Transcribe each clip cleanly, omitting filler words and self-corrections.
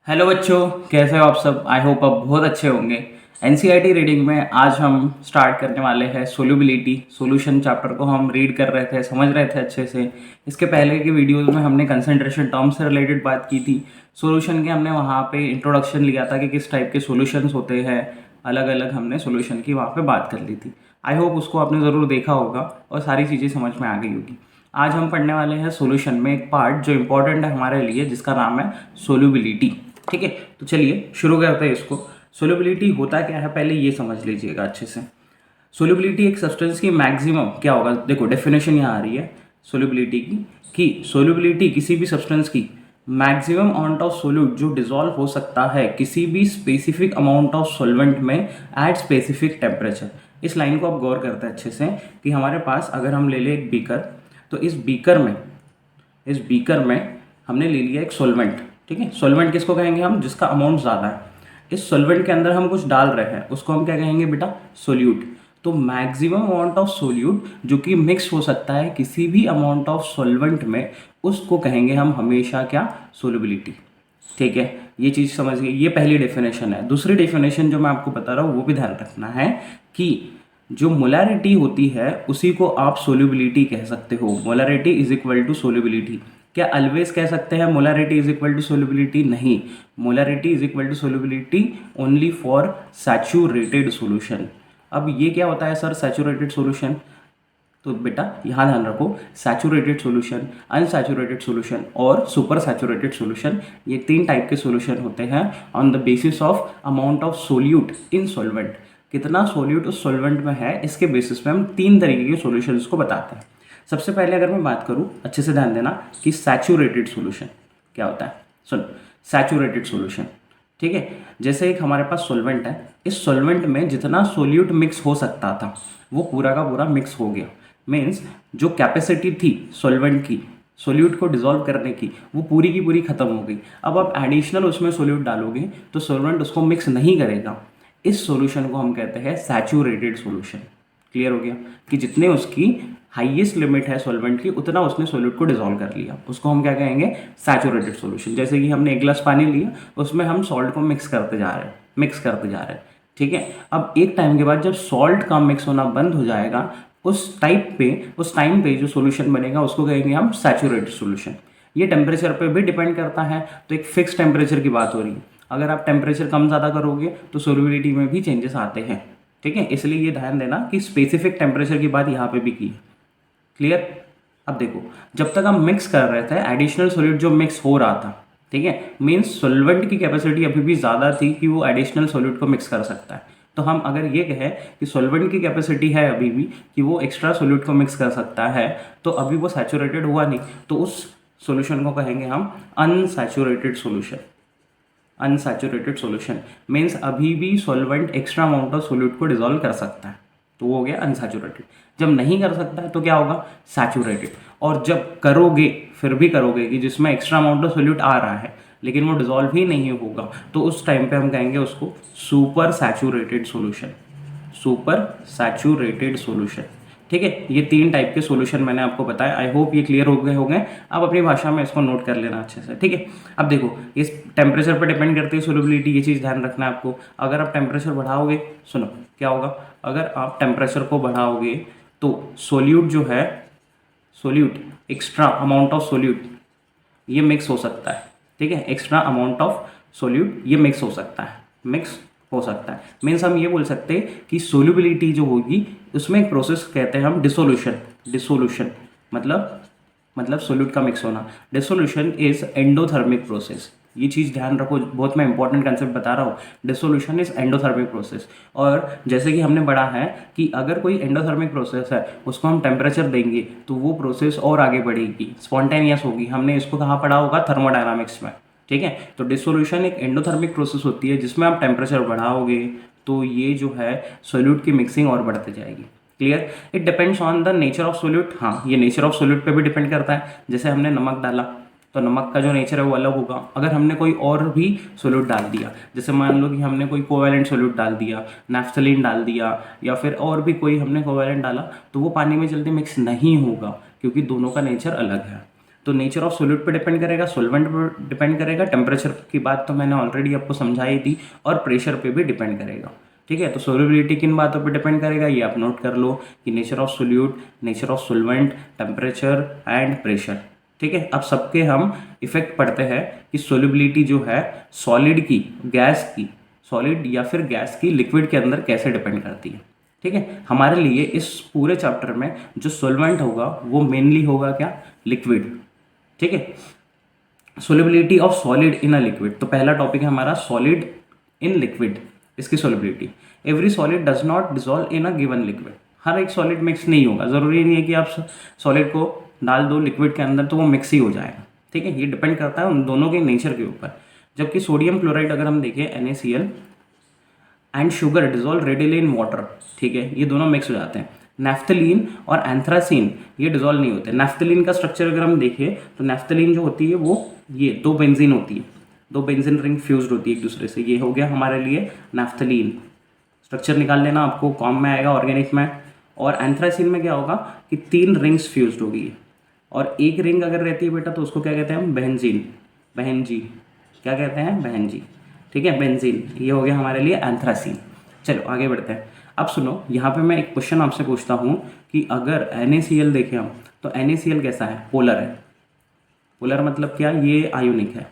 Hello बच्चों, कैसे हो आप सब। आई होप आप बहुत अच्छे होंगे। एनसीईआरटी रीडिंग में आज हम स्टार्ट करने वाले हैं सोल्यूबिलिटी सॉल्यूशन चैप्टर को। हम रीड कर रहे थे, समझ रहे थे अच्छे से। इसके पहले के वीडियोस में हमने कंसंट्रेशन टर्म्स से रिलेटेड बात की थी। सॉल्यूशन के हमने वहाँ पे इंट्रोडक्शन लिया था कि किस टाइप के सॉल्यूशंस होते हैं, अलग अलग हमने सॉल्यूशन की वहाँ पे बात कर ली थी। आई होप उसको आपने ज़रूर देखा होगा और सारी चीज़ें समझ में आ गई होगी। आज हम पढ़ने वाले हैं सॉल्यूशन में एक पार्ट जो इंपॉर्टेंट है हमारे लिए, जिसका नाम है सोल्यूबिलिटी। ठीक है, तो चलिए शुरू करते हैं इसको। सोल्यूबिलिटी होता क्या है पहले ये समझ लीजिएगा अच्छे से। सोल्यूबिलिटी एक सब्सटेंस की मैक्सिमम क्या होगा, देखो डेफिनेशन यहाँ आ रही है सोल्यूबिलिटी की, कि सोल्यूबिलिटी किसी भी सब्सटेंस की मैक्सिमम अमाउंट ऑफ सोल्यूट जो डिसॉल्व हो सकता है किसी भी स्पेसिफिक अमाउंट ऑफ सॉल्वेंट में एट स्पेसिफिक टेम्परेचर। इस लाइन को आप गौर करते हैं अच्छे से कि हमारे पास अगर हम ले लें एक बीकर, तो इस बीकर में हमने ले लिया एक सॉल्वेंट। ठीक है, सॉल्वेंट किसको कहेंगे हम, जिसका अमाउंट ज़्यादा है। इस सॉल्वेंट के अंदर हम कुछ डाल रहे हैं, उसको हम क्या कहेंगे बेटा, सोल्यूट। तो मैक्सिमम अमाउंट ऑफ सोल्यूट जो कि मिक्स हो सकता है किसी भी अमाउंट ऑफ सॉल्वेंट में, उसको कहेंगे हम हमेशा क्या, सोल्यूबिलिटी। ठीक है, ये चीज़ समझ गई। ये पहली डेफिनेशन है। दूसरी डेफिनेशन जो मैं आपको बता रहा हूँ वो भी ध्यान रखना है कि जो मोलैरिटी होती है उसी को आप सोल्यूबिलिटी कह सकते हो। Molarity is equal to solubility. क्या ऑलवेज कह सकते हैं molarity is equal to solubility? नहीं, molarity is equal to solubility only for saturated solution. अब ये क्या होता है सर सैचुरेटेड सॉल्यूशन? तो बेटा यहाँ ध्यान रखो, सैचुरेटेड सॉल्यूशन, अनसैचुरेटेड सॉल्यूशन और सुपर सैचुरेटेड सॉल्यूशन, ये तीन टाइप के सॉल्यूशन होते हैं on the basis of amount of solute in solvent. कितना सोल्यूट उस सॉल्वेंट में है, इसके बेसिस पे हम तीन तरीके के सॉल्यूशंस को बताते हैं। सबसे पहले अगर मैं बात करूँ, अच्छे से ध्यान देना कि सैचुरेटेड सॉल्यूशन क्या होता है। सुनो, सैचुरेटेड सॉल्यूशन, ठीक है, जैसे एक हमारे पास सॉल्वेंट है, इस सॉल्वेंट में जितना सोल्यूट मिक्स हो सकता था वो पूरा का पूरा मिक्स हो गया। मीन्स जो कैपेसिटी थी सॉल्वेंट की सोल्यूट को डिसॉल्व करने की, वो पूरी की पूरी खत्म हो गई। अब आप एडिशनल उसमें सोल्यूट डालोगे तो सॉल्वेंट उसको मिक्स नहीं करेगा। इस सॉल्यूशन को हम कहते हैं सैचुरेटेड सॉल्यूशन। क्लियर हो गया कि जितने उसकी हाईएस्ट लिमिट है सॉल्वेंट की, उतना उसने सोल्यूट को डिसॉल्व कर लिया, उसको हम क्या कहेंगे, सैचुरेटेड सॉल्यूशन। जैसे कि हमने एक गिलास पानी लिया, उसमें हम सॉल्ट को मिक्स करते जा रहे हैं। ठीक है, अब एक टाइम के बाद जब सॉल्ट का मिक्स होना बंद हो जाएगा, उस टाइम पे जो सॉल्यूशन बनेगा उसको कहेंगे हम सैचुरेटेड सॉल्यूशन। ये टेम्परेचर पे भी डिपेंड करता है, तो एक फिक्स टेम्परेचर की बात हो रही है। अगर आप टेम्परेचर कम ज़्यादा करोगे तो सोल्यूबिलिटी में भी चेंजेस आते हैं। ठीक है, इसलिए ये ध्यान देना कि स्पेसिफिक टेम्परेचर की बात यहाँ पे भी की है। क्लियर? अब देखो, जब तक हम मिक्स कर रहे थे, एडिशनल सॉल्यूट जो मिक्स हो रहा था, ठीक है, मीन्स सॉल्वेंट की कैपेसिटी अभी भी ज़्यादा थी कि वो एडिशनल सॉल्यूट को मिक्स कर सकता है। तो हम अगर ये कहें कि सॉल्वेंट की कैपेसिटी है अभी भी कि वो एक्स्ट्रा सॉल्यूट को मिक्स कर सकता है, तो अभी वो सैचुरेटेड हुआ नहीं, तो उस सॉल्यूशन को कहेंगे हम unsaturated solution. Unsaturated solution means अभी भी solvent extra amount of solute को डिसॉल्व कर सकता है, तो वो हो गया अनसैचुरेटेड। जब नहीं कर सकता है तो क्या होगा, सैचुरेटेड। और जब करोगे, फिर भी करोगे कि जिसमें एक्स्ट्रा अमाउंट ऑफ सॉल्यूट आ रहा है लेकिन वो डिसॉल्व ही नहीं होगा, तो उस टाइम पे हम कहेंगे उसको super saturated solution. Super saturated solution. ठीक है, ये तीन टाइप के सॉल्यूशन मैंने आपको बताया। आई होप ये क्लियर हो गए होंगे। आप अपनी भाषा में इसको नोट कर लेना अच्छे से। ठीक है, अब देखो, इस टेम्परेचर पर डिपेंड करती है सोल्यूबिलिटी, ये चीज़ ध्यान रखना है आपको। अगर आप टेम्परेचर बढ़ाओगे, सुनो क्या होगा, अगर आप टेम्परेचर को बढ़ाओगे तो सोल्यूट जो है, solute extra amount of solute ये मिक्स हो सकता है। ठीक है, एक्स्ट्रा अमाउंट ऑफ सोल्यूट ये मिक्स हो सकता है। मीन्स हम ये बोल सकते हैं कि सोल्यूबिलिटी जो होगी उसमें एक प्रोसेस कहते हैं हम डिसोल्यूशन मतलब सोल्यूट का मिक्स होना। Dissolution is endothermic process. ये चीज़ ध्यान रखो, बहुत मैं इंपॉर्टेंट कंसेप्ट बता रहा हूँ। Dissolution is endothermic process. और जैसे कि हमने पढ़ा है कि अगर कोई एंडोथर्मिक प्रोसेस है, उसको हम टेम्परेचर देंगे तो वो प्रोसेस और आगे बढ़ेगी, स्पॉन्टेनियस होगी। हमने इसको कहाँ पढ़ा होगा, थर्मोडायनामिक्स में। ठीक है, तो डिसोल्यूशन एक एंडोथर्मिक प्रोसेस होती है जिसमें आप टेम्परेचर बढ़ाओगे तो ये जो है सोल्यूट की मिक्सिंग और बढ़ते जाएगी। Clear? It depends on the nature of solute. हाँ, ये नेचर ऑफ सोल्यूट पे भी डिपेंड करता है। जैसे हमने नमक डाला तो नमक का जो नेचर है वो अलग होगा। अगर हमने कोई और भी सोल्यूट डाल दिया, जैसे मान लो कि हमने कोई कोवैलेंट सोल्यूट डाल दिया, नैफ्थलीन डाल दिया, या फिर और भी कोई हमने कोवैलेंट डाला, तो वो पानी में जल्दी मिक्स नहीं होगा क्योंकि दोनों का नेचर अलग है। तो नेचर ऑफ सॉल्यूट पे डिपेंड करेगा, सॉल्वेंट पे डिपेंड करेगा, टेम्परेचर की बात तो मैंने ऑलरेडी आपको समझाई थी, और प्रेशर पे भी डिपेंड करेगा। ठीक है, तो सोल्युबिलिटी किन बातों पे डिपेंड करेगा ये आप नोट कर लो कि nature of solute, nature of solvent, temperature and pressure. ठीक है, अब सबके हम इफेक्ट पढ़ते हैं कि सोल्युबिलिटी जो है सॉलिड की, गैस की, सॉलिड या फिर गैस की लिक्विड के अंदर कैसे डिपेंड करती है। ठीक है, हमारे लिए इस पूरे चैप्टर में जो सॉल्वेंट होगा वो मेनली होगा क्या, लिक्विड। ठीक है, solubility of solid in a liquid, तो पहला टॉपिक है हमारा सॉलिड इन लिक्विड, इसकी solubility. Every solid does not dissolve in a given liquid, हर एक सॉलिड मिक्स नहीं होगा, ज़रूरी नहीं है कि आप सॉलिड को डाल दो लिक्विड के अंदर तो वो मिक्स ही हो जाएगा। ठीक है, ये डिपेंड करता है उन दोनों के नेचर के ऊपर। जबकि सोडियम क्लोराइड अगर हम देखें NaCl and sugar dissolve readily in water, ठीक है, ये दोनों मिक्स हो जाते हैं। नेफ्थलीन और एंथ्रासीन ये डिजोल्व नहीं होते। नेफ्थलीन का स्ट्रक्चर अगर हम देखें तो नेफ्थलीन जो होती है वो ये दो बेंजीन होती है, दो बेंजीन रिंग फ्यूज्ड होती है एक दूसरे से, ये हो गया हमारे लिए नेफ्थलीन। स्ट्रक्चर निकाल लेना, आपको कॉम में आएगा ऑर्गेनिक में। और एंथ्रासीन में क्या होगा कि 3 रिंग्स फ्यूज्ड होगी, और एक रिंग अगर रहती है बेटा तो उसको क्या कहते हैं हम, बेंजीन, बहनजी, क्या कहते हैं, बहनजी। ठीक है, बेंजीन, ये हो गया हमारे लिए एंथ्रासीन। चलो आगे बढ़ते हैं। अब सुनो, यहाँ पे मैं एक क्वेश्चन आपसे पूछता हूँ कि अगर NaCl देखें हम तो NaCl कैसा है, पोलर है। पोलर मतलब क्या, ये आयोनिक है।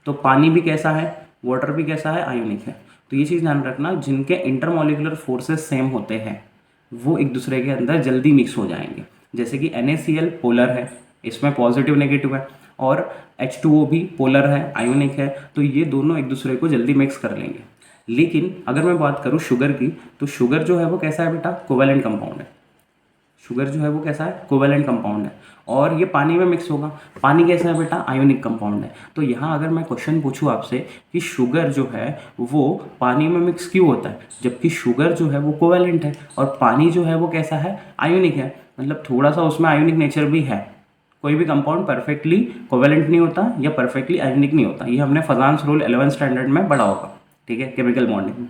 तो पानी भी कैसा है, वाटर भी कैसा है, आयोनिक है। तो ये चीज़ ध्यान रखना, जिनके इंटरमॉलिकुलर फोर्सेस सेम होते हैं वो एक दूसरे के अंदर जल्दी मिक्स हो जाएंगे। जैसे कि NaCl पोलर है, इसमें पॉजिटिव नेगेटिव है, और H2O भी पोलर है, आयोनिक है, तो ये दोनों एक दूसरे को जल्दी मिक्स कर लेंगे। लेकिन अगर मैं बात करूँ शुगर की, तो शुगर जो है वो कैसा है बेटा, कोवेलेंट कंपाउंड है। शुगर जो है वो कैसा है, कोवेलेंट कंपाउंड है, और ये पानी में मिक्स होगा। पानी कैसा है बेटा, आयोनिक कंपाउंड है। तो यहाँ अगर मैं क्वेश्चन पूछूँ आपसे कि शुगर जो है वो पानी में मिक्स क्यों होता है, जबकि शुगर जो है वो कोवेलेंट है और पानी जो है वो कैसा है, आयोनिक है, मतलब थोड़ा सा उसमें आयोनिक नेचर भी है। कोई भी कंपाउंड परफेक्टली कोवेलेंट नहीं होता या परफेक्टली आयोनिक नहीं होता, ये हमने फजान्स रूल 11th स्टैंडर्ड में पढ़ा होगा। ठीक है, केमिकल बॉन्डिंग में।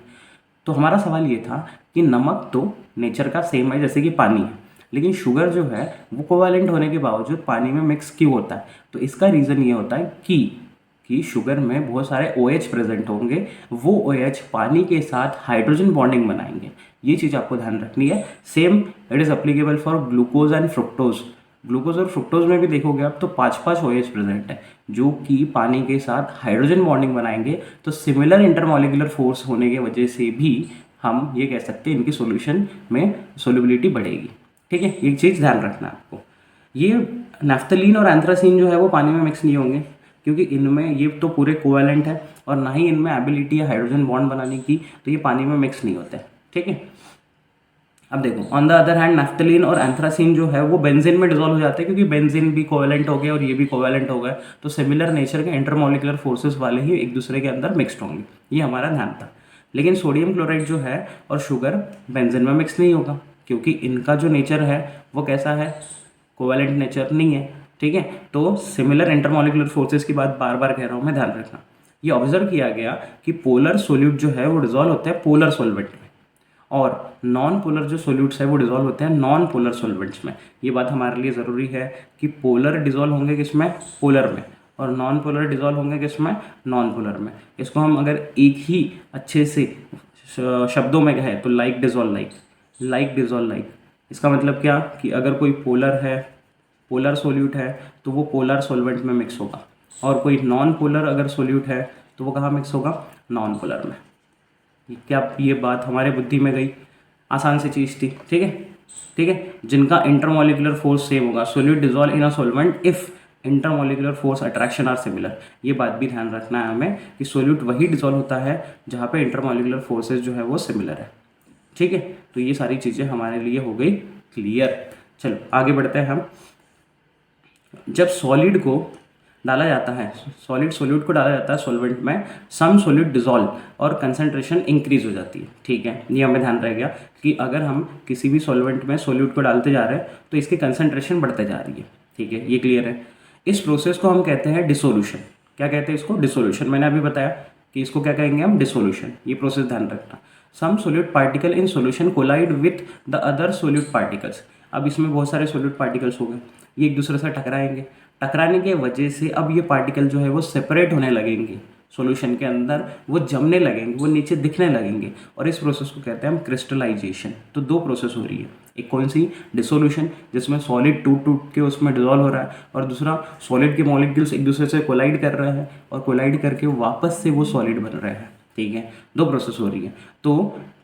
तो हमारा सवाल ये था कि नमक तो नेचर का सेम है जैसे कि पानी है, लेकिन शुगर जो है वो कोवेलेंट होने के बावजूद पानी में मिक्स क्यों होता है। तो इसका रीज़न ये होता है कि शुगर में बहुत सारे OH प्रेजेंट होंगे, वो OH पानी के साथ हाइड्रोजन बॉन्डिंग बनाएंगे। ये चीज़ आपको ध्यान रखनी है। Same it is applicable for glucose and fructose. Glucose और फ्रुक्टोज में भी देखोगे आप तो 5-5 OH प्रेजेंट है जो कि पानी के साथ हाइड्रोजन बॉन्डिंग बनाएंगे। तो सिमिलर इंटरमॉलिकुलर फोर्स होने की वजह से भी हम ये कह सकते हैं इनकी सॉल्यूशन में सोल्युबिलिटी बढ़ेगी। ठीक है, एक चीज़ ध्यान रखना आपको, ये नेफ्थलीन और एंथ्रासीन जो है वो पानी में मिक्स नहीं होंगे, क्योंकि इनमें ये तो पूरे कोवेलेंट है और ना ही इनमें एबिलिटी है हाइड्रोजन बॉन्ड बनाने की, तो ये पानी में मिक्स नहीं होते। ठीक है, अब देखो on the other hand naphthalene और एंथ्रासीन जो है वो बेंजीन में डिसॉल्व हो जाते हैं, क्योंकि बेंजीन भी कोवेलेंट हो गए और ये भी कोवेलेंट हो गए, तो सिमिलर नेचर के इंटरमॉलिकुलर फोर्सेस वाले ही एक दूसरे के अंदर मिक्सड होंगे। ये हमारा ध्यान था। लेकिन सोडियम क्लोराइड जो है और शुगर बेंजीन में मिक्स नहीं होगा, क्योंकि इनका जो नेचर है वो कैसा है, कोवेलेंट नेचर नहीं है। ठीक है, तो सिमिलर इंटरमॉलिकुलर फोर्सेस की बात बार बार कह रहा हूँ मैं, ध्यान रखना। ये ऑब्जर्व किया गया कि पोलर सोल्यूट जो है वो डिसॉल्व होता है पोलर सॉल्वेंट में, और नॉन पोलर जो सोल्यूट्स है वो डिसॉल्व होते हैं नॉन पोलर सॉल्वेंट्स में। ये बात हमारे लिए ज़रूरी है कि पोलर डिसॉल्व होंगे किसमें, पोलर में, और नॉन पोलर डिसॉल्व होंगे किसमें, नॉन पोलर में। इसको हम अगर एक ही अच्छे से शब्दों में कहें तो like dissolve like, like dissolve like. इसका मतलब क्या कि अगर कोई पोलर है, पोलर सोल्यूट है, तो वो पोलर सॉल्वेंट में मिक्स होगा, और कोई नॉन पोलर अगर सोल्यूट है तो वो कहाँ मिक्स होगा, नॉन पोलर में। क्या ये बात हमारे बुद्धि में गई, आसान सी चीज़ थी। ठीक है, ठीक है, जिनका इंटरमॉलिकुलर फोर्स सेम होगा, solute dissolve in a solvent if intermolecular force attraction are similar. ये बात भी ध्यान रखना है हमें कि सोल्यूट वही डिसॉल्व होता है जहाँ पे इंटरमॉलिकुलर फोर्सेस जो है वो सिमिलर है। ठीक है, तो ये सारी चीज़ें हमारे लिए हो गई क्लियर। चलो आगे बढ़ते हैं हम। जब सॉलिड को डाला जाता है, सॉलिड सोल्यूट को डाला जाता है सॉल्वेंट में, सम सोल्यूट डिसॉल्व और कंसंट्रेशन इंक्रीज हो जाती है। ठीक है, ये हमें ध्यान रहेगा कि अगर हम किसी भी सॉल्वेंट में सोल्यूट को डालते जा रहे हैं तो इसकी कंसंट्रेशन बढ़ते जा रही है। ठीक है, ये क्लियर है। इस प्रोसेस को हम कहते हैं डिसोल्यूशन। क्या कहते हैं इसको, डिसोल्यूशन। मैंने अभी बताया कि इसको क्या कहेंगे हम, डिसोल्यूशन। ये प्रोसेस ध्यान रखना। Some solute particle in solution collide with the other solute particles. अब इसमें बहुत सारे सोल्यूट पार्टिकल्स हो गए, ये एक दूसरे से टकराएंगे, टकराने के वजह से अब ये पार्टिकल जो है वो सेपरेट होने लगेंगे सॉल्यूशन के अंदर, वो जमने लगेंगे, वो नीचे दिखने लगेंगे, और इस प्रोसेस को कहते हैं हम क्रिस्टलाइजेशन। तो दो प्रोसेस हो रही है, एक कौन सी, डिसोल्यूशन, जिसमें सॉलिड टूट टूट के उसमें डिजोल्व हो रहा है, और दूसरा सॉलिड के मॉलिक्यूल्स एक दूसरे से कोलाइड कर रहे हैं और कोलाइड करके वापस से वो सॉलिड बन रहे हैं। ठीक है, दो प्रोसेस हो रही है। तो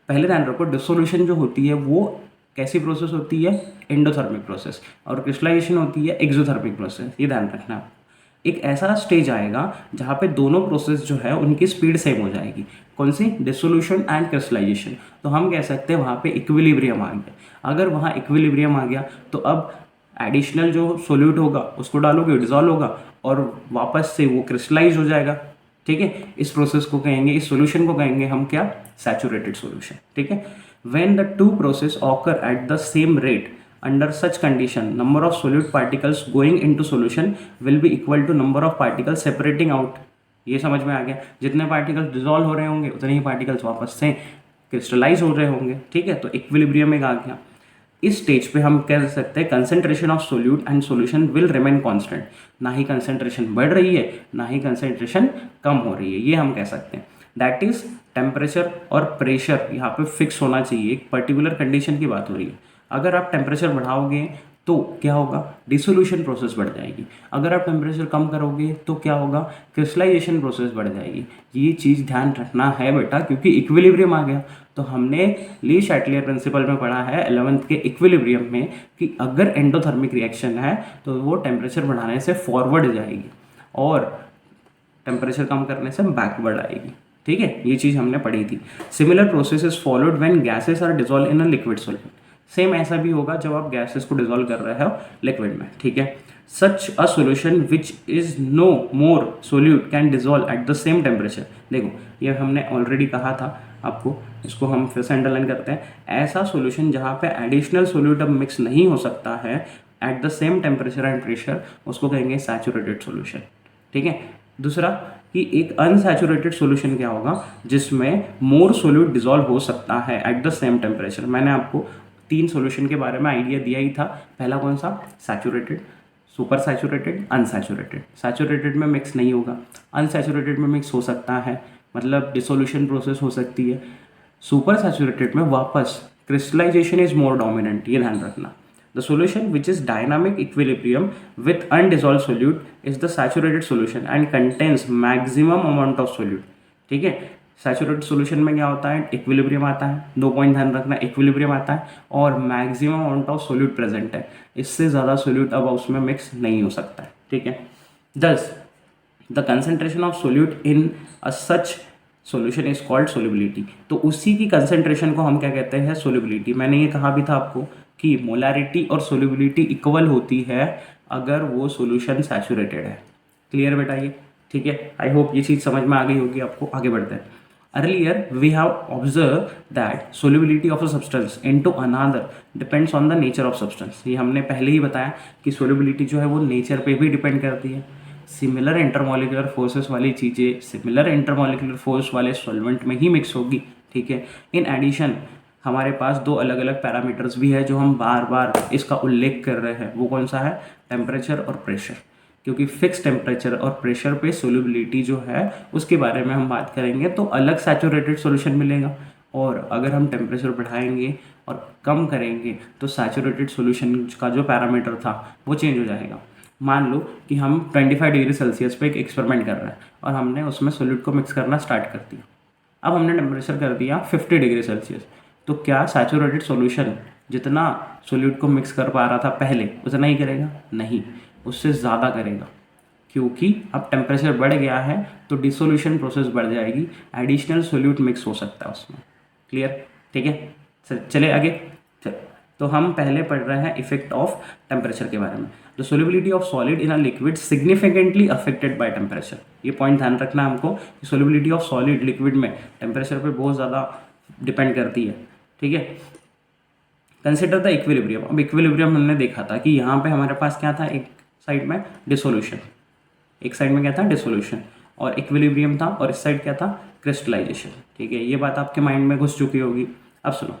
पहले ध्यान रखो, डिसोल्यूशन जो होती है वो कैसी प्रोसेस होती है, एंडोथर्मिक प्रोसेस, और क्रिस्टलाइजेशन होती है एक्सोथर्मिक प्रोसेस। ये ध्यान रखना। एक ऐसा स्टेज आएगा जहाँ पे दोनों प्रोसेस जो है उनकी स्पीड सेम हो जाएगी। कौन सी, डिसोल्यूशन एंड क्रिस्टलाइजेशन। तो हम कह सकते हैं वहाँ पे इक्विलिब्रियम आ गया। अगर वहाँ इक्विलिब्रियम आ गया तो अब एडिशनल जो सोल्यूट होगा उसको डालोगे, डिजॉल्व होगा और वापस से वो क्रिस्टलाइज हो जाएगा। ठीक है, इस प्रोसेस को कहेंगे, इस सॉल्यूशन को कहेंगे हम क्या, सैचुरेटेड सॉल्यूशन। ठीक है, when the two process occur eight the same rate, under such condition number of solute particles going into solution will be equal to number of particles separating out। ये समझ में आ गया, जितने पार्टिकल्स डिजोल्व हो रहे होंगे उतने ही पार्टिकल्स वापस से क्रिस्टलाइज हो रहे होंगे। ठीक है, तो इक्विलिब्रियम में आ गया। इस स्टेज पे हम कह सकते हैं concentration of solute and solution will remain constant. ना ही कंसंट्रेशन बढ़ रही है, ना ही कंसंट्रेशन कम हो रही है, ये हम कह सकते हैं। दैट इज टेम्परेचर और प्रेशर यहाँ पे फिक्स होना चाहिए। एक पर्टिकुलर कंडीशन की बात हो रही है। अगर आप टेम्परेचर बढ़ाओगे तो क्या होगा, डिसोल्यूशन प्रोसेस बढ़ जाएगी। अगर आप टेम्परेचर कम करोगे तो क्या होगा, क्रिस्टलाइजेशन प्रोसेस बढ़ जाएगी। ये चीज़ ध्यान रखना है बेटा, क्योंकि इक्विलिब्रियम आ गया। तो हमने ली शैटलियर प्रिंसिपल में पढ़ा है 11th के इक्विलिब्रियम में कि अगर एंडोथर्मिक रिएक्शन है तो वो टेम्परेचर बढ़ाने से फॉरवर्ड जाएगी और टेम्परेचर कम करने से बैकवर्ड आएगी। ठीक है, ये चीज़ हमने पढ़ी थी। Similar process is followed when gases are dissolve in a liquid solvent. Same ऐसा भी होगा जब आप गैसेस को डिजोल्व कर रहे हो लिक्विड में। ठीक है, such a solution which is no more solute can dissolve at the same temperature. देखो, ये हमने ऑलरेडी कहा था आपको, इसको हम फिर से अंडरलाइन करते हैं। ऐसा सोल्यूशन जहाँ पे एडिशनल सोल्यूट अब मिक्स नहीं हो सकता है eight the same temperature and pressure, उसको कहेंगे सैचुरेटेड सोल्यूशन। ठीक है, दूसरा कि एक अनसैचुरेटेड सॉल्यूशन क्या होगा, जिसमें मोर सोल्यूट डिजोल्व हो सकता है एट द सेम टेम्परेचर। मैंने आपको 3 सॉल्यूशन के बारे में आइडिया दिया ही था। पहला कौन सा, saturated, super saturated, unsaturated. Saturated में मिक्स नहीं होगा, अनसैचुरेटेड में मिक्स हो सकता है, मतलब डिसोल्यूशन प्रोसेस हो सकती है। सुपर सैचुरेटेड में वापस क्रिस्टलाइजेशन इज मोर डोमिनेंट, ये ध्यान रखना। The solution which is dynamic equilibrium with undissolved solute is the saturated solution and contains maximum amount of solute। ठीक है, सैचुरेटेड सॉल्यूशन में क्या होता है, इक्विलिब्रियम आता है। 2 पॉइंट ध्यान रखना, इक्विलिब्रियम आता है और maximum amount of solute present है। इससे ज़्यादा सोल्यूट अब उसमें मिक्स नहीं हो सकता है। ठीक है, दस the concentration of solute in a such solution is called solubility. तो उसी की कंसंट्रेशन को हम क्या कहते हैं, सोल्युबिलिटी। मैंने ये कहा भी था आपको कि मोलैरिटी और सोल्युबिलिटी इक्वल होती है अगर वो सॉल्यूशन सैचुरेटेड है। क्लियर बेटा ये? ठीक है, आई होप ये चीज़ समझ में आ गई होगी आपको। आगे बढ़ते हैं। Earlier, we have observed that solubility of a substance into another depends on the nature of substance। ये हमने पहले ही बताया कि solubility जो है वो नेचर पे भी डिपेंड करती है। सिमिलर इंटरमोलिकुलर फोर्सेस वाली चीज़ें सिमिलर इंटरमोलिकुलर फोर्स वाले सॉल्वेंट में ही मिक्स होगी। ठीक है, इन एडिशन हमारे पास 2 अलग अलग पैरामीटर्स भी है जो हम बार बार इसका उल्लेख कर रहे हैं। वो कौन सा है, टेम्परेचर और प्रेशर। क्योंकि फिक्स टेम्परेचर और प्रेशर पे सोल्युबिलिटी जो है उसके बारे में हम बात करेंगे तो अलग सैचुरेटेड सॉल्यूशन मिलेगा, और अगर हम टेम्परेचर बढ़ाएंगे और कम करेंगे तो सैचुरेटेड सॉल्यूशन का जो पैरामीटर था वो चेंज हो जाएगा। मान लो कि हम 25 डिग्री सेल्सियस पे एक एक्सपेरिमेंट कर रहे हैं और हमने उसमें सोल्यूट को मिक्स करना स्टार्ट कर दिया। अब हमने टेम्परेचर कर दिया 50 डिग्री सेल्सियस, तो क्या सैचुरेटेड सॉल्यूशन जितना सोल्यूट को मिक्स कर पा रहा था पहले उतना ही करेगा? नहीं, उससे ज़्यादा करेगा, क्योंकि अब टेम्परेचर बढ़ गया है तो डिसोल्यूशन प्रोसेस बढ़ जाएगी, एडिशनल सोल्यूट मिक्स हो सकता है उसमें। क्लियर? ठीक है, चले आगे। तो हम पहले पढ़ रहे हैं इफेक्ट ऑफ टेम्परेचर के बारे में। The solubility of solid in a liquid significantly affected by temperature. ये पॉइंट ध्यान रखना है हमको कि सोल्युबिलिटी ऑफ सॉलिड लिक्विड में टेम्परेचर पे बहुत ज़्यादा डिपेंड करती है। ठीक है, कंसिडर द इक्विलिब्रियम। अब इक्विलिब्रियम हमने देखा था कि यहाँ पे हमारे पास क्या था, एक साइड में डिसोल्यूशन, एक साइड में क्या था, डिसोल्यूशन, और इक्विलिब्रियम था, और इस साइड क्या था, क्रिस्टलाइजेशन। ठीक है, ये बात आपके माइंड में घुस चुकी होगी। अब सुनो,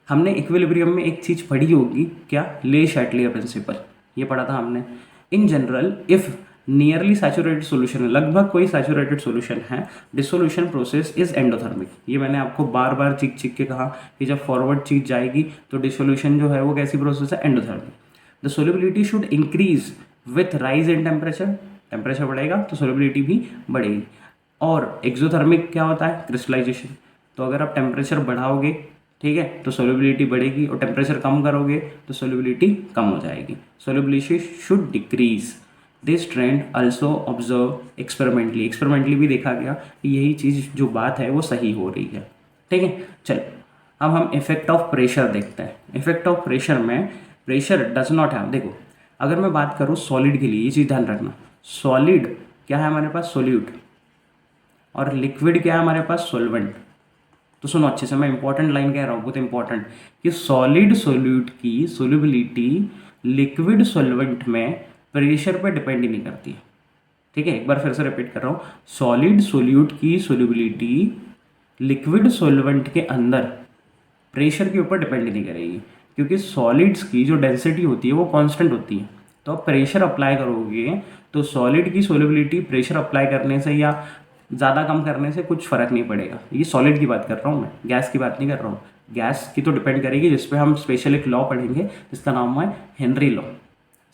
हमने इक्विलिब्रियम में एक चीज़ पढ़ी होगी क्या, ले शैटलियर प्रिंसिपल, ये पढ़ा था हमने। In general if nearly saturated solution है, लगभग कोई सैचुरेटेड सोल्यूशन है, डिसोल्यूशन प्रोसेस इज एंडोथर्मिक। ये मैंने आपको बार बार चिक के कहा कि जब फॉरवर्ड चीज जाएगी तो डिसोल्यूशन जो है वो कैसी प्रोसेस है, endothermic. The solubility should increase with rise in temperature, temperature बढ़ेगा तो सोल्युबिलिटी भी बढ़ेगी। और एक्सोथर्मिक क्या होता है, क्रिस्टलाइजेशन। तो अगर आप टेम्परेचर बढ़ाओगे, ठीक है, तो सोल्युबिलिटी बढ़ेगी, और टेम्परेचर कम करोगे तो सोल्युबिलिटी कम हो जाएगी। Solubility should decrease. This trend also observe experimentally, experimentally भी देखा गया कि यही चीज़ जो बात है वो सही हो रही है। ठीक है, चलो अब हम इफेक्ट ऑफ प्रेशर देखते हैं। इफेक्ट ऑफ प्रेशर में प्रेशर डज नॉट हैव, देखो अगर मैं बात करूँ सॉलिड के लिए, ये चीज़ ध्यान रखना, सॉलिड क्या है हमारे पास, सोल्यूट, और लिक्विड क्या है हमारे पास, सोलवेंट। तो सुनो अच्छे से, मैं इंपॉर्टेंट लाइन कह रहा हूँ, बहुत इंपॉर्टेंट, कि सॉलिड सोल्यूट की सोल्युबिलिटी लिक्विड सोलवेंट में प्रेशर पे डिपेंड ही नहीं करती है। ठीक है, एक बार फिर से रिपीट कर रहा हूँ, सॉलिड सोल्यूट की सोल्युबिलिटी लिक्विड सोलवेंट के अंदर प्रेशर के ऊपर डिपेंड नहीं करेगी, क्योंकि सॉलिड्स की जो डेंसिटी होती है वो कांस्टेंट होती है। तो आप प्रेशर अप्लाई करोगे तो सॉलिड की सोल्युबिलिटी प्रेशर अप्लाई करने से या ज़्यादा कम करने से कुछ फ़र्क नहीं पड़ेगा। ये सॉलिड की बात कर रहा हूँ मैं, गैस की बात नहीं कर रहा हूँ। गैस की तो डिपेंड करेगी, जिस पे हम स्पेशल एक लॉ पढ़ेंगे जिसका नाम है हेनरी लॉ।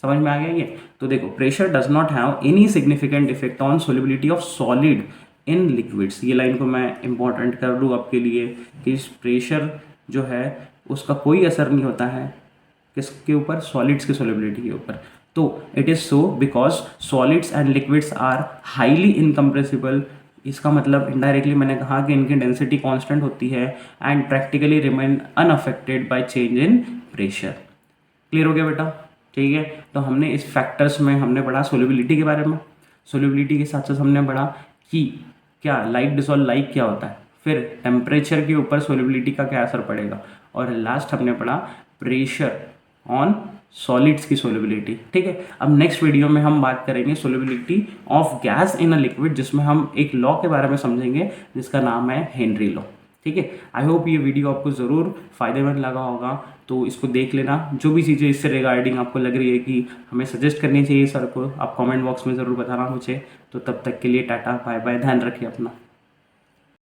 समझ में आ गया ये? तो देखो, pressure does not have any significant effect on solubility of solid in liquids. ये लाइन को मैं इंपॉर्टेंट कर लूँ आपके लिए कि प्रेशर जो है उसका कोई असर नहीं होता है किसके ऊपर, सॉलिड्स की सोल्युबिलिटी के ऊपर। तो it is so because solids and liquids are highly incompressible. इसका मतलब इनडायरेक्टली मैंने कहा कि इनकी डेंसिटी कांस्टेंट होती है and practically remain unaffected by change in pressure. Clear हो गया बेटा? ठीक है, तो हमने इस फैक्टर्स में हमने पढ़ा सोल्युबिलिटी के बारे में, सोल्युबिलिटी के साथ साथ हमने पढ़ा कि क्या लाइक डिसॉल्व लाइक क्या होता है, फिर टेम्परेचर के ऊपर सोल्युबिलिटी का क्या असर पड़ेगा, और लास्ट हमने पढ़ा प्रेशर ऑन सॉलिड्स की सोल्युबिलिटी। ठीक है, अब नेक्स्ट वीडियो में हम बात करेंगे solubility of gas in a liquid, जिसमें हम एक लॉ के बारे में समझेंगे जिसका नाम है हेनरी लॉ। ठीक है, आई होप ये वीडियो आपको ज़रूर फ़ायदेमंद लगा होगा, तो इसको देख लेना। जो भी चीज़ें इससे रिगार्डिंग आपको लग रही है कि हमें सजेस्ट करनी चाहिए सर को, आप कमेंट बॉक्स में ज़रूर बताना मुझे। तो तब तक के लिए टाटा बाय बाय, ध्यान रखिए अपना।